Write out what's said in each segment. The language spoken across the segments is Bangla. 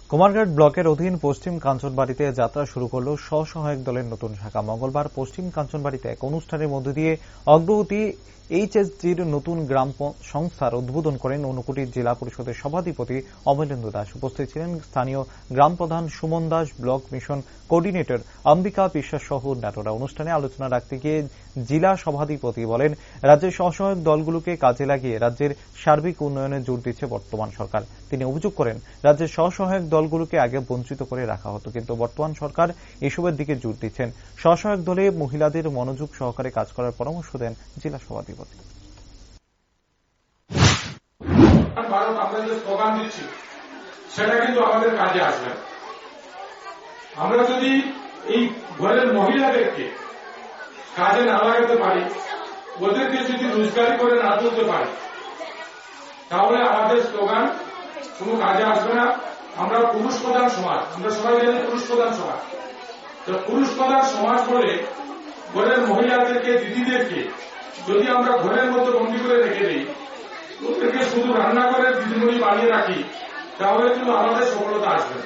কুমারঘাট ব্লকের অধীন পশ্চিম কাঞ্চনবাড়িতে যাত্রা শুরু করল স্ব-সহায়ক দলের নতুন শাখা। মঙ্গলবার পশ্চিম কাঞ্চনবাড়িতে এক অনুষ্ঠানের মধ্য দিয়ে অগ্রগতি এইচএসজির নতুন গ্রাম সংস্থার উদ্বোধন করেন ঊনকোটি জেলা পরিষদের সভাধিপতি অমলেন্দু দাস। উপস্থিত ছিলেন স্থানীয় গ্রাম প্রধান Suman Das, block mission coordinator Ambika বিশ্বাস সহ অন্যান্যরা। অনুষ্ঠানে আলোচনা রাখতে গিয়ে জেলা সভাধিপতি বলেন, রাজ্যের স্ব-সহায়ক দলগুলোকে কাজে লাগিয়ে রাজ্যের সার্বিক উন্নয়নে জোর দিচ্ছে বর্তমান সরকার। তিনি অভিযোগ করেন, রাজ্যের স্ব-সহায়ক দলগুলোকে আগে বঞ্চিত করে রাখা হতো, কিন্তু বর্তমান সরকার এসবের দিকে জোর দিচ্ছেন। স্ব-সহায়ক দলে মহিলাদের মনোযোগ সহকারে কাজ করার পরামর্শ দেন জেলা সভাধিপতি। আমরা যে স্লোগান দিচ্ছি সেটা কিন্তু আমাদের কাজে আসবে। আমরা যদি এই ঘরের মহিলাদেরকে কাজে না লাগাতে পারি, ওদেরকে যদি রোজগারি করে না তুলতে পারি, তাহলে আমাদের স্লোগান কোনো কাজে আসবে না। আমরা পুরুষ প্রধান সমাজ, আমরা সবাই জানি পুরুষ প্রধান সমাজ। তো পুরুষ প্রধান সমাজ বলে ঘরের মহিলাদেরকে, দিদিদেরকে যদি আমরা ঘরের মধ্যে বন্দী করে রেখে দিই, ওদেরকে শুধু রান্না করে দিদিমণি বানিয়ে রাখি, তাহলে কিন্তু আমাদের সফলতা আসবে।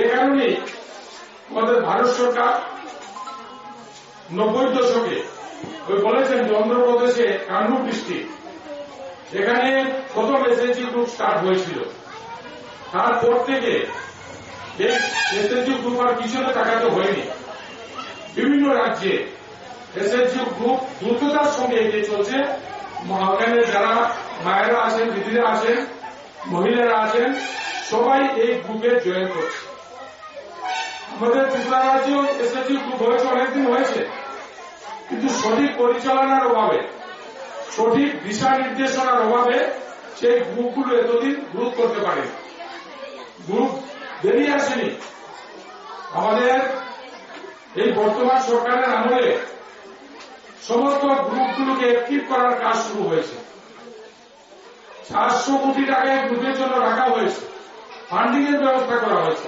এ কারণেই আমাদের ভারত সরকার 90 দশকে বলেছেন যে অন্ধ্রপ্রদেশে কামরূপ ডিস্ট্রিক্ট, এখানে প্রথম এসএইচজি গ্রুপ স্টার্ট হয়েছিল। তারপর থেকে এই এসএইচজি গ্রুপ আর পিছনে তাকাতে হয়নি। বিভিন্ন রাজ্যে এসএইচজি গ্রুপ দ্রুততার সঙ্গে এগিয়ে চলছে। ওখানে যারা মায়েরা আছেন, দিদিরা আছেন, মহিলারা আছেন, সবাই এই গ্রুপে জয়েন করছে। আমাদের ত্রিপুরা রাজ্যেও এসএইচজি গ্রুপ হয়েছে, অনেকদিন হয়েছে, কিন্তু সঠিক পরিচালনার অভাবে, সঠিক দিশা নির্দেশনার অভাবে সেই গ্রুপগুলো এতদিন গ্রোথ করতে পারে। গ্রুপ বেরিয়ে আসেনি। আমাদের এই বর্তমান সরকারের আমলে সমস্ত গ্রুপগুলোকে অ্যাক্টিভ করার কাজ শুরু হয়েছে। 400 কোটি টাকা গ্রুপের জন্য রাখা হয়েছে, ফান্ডিং এর ব্যবস্থা করা হয়েছে।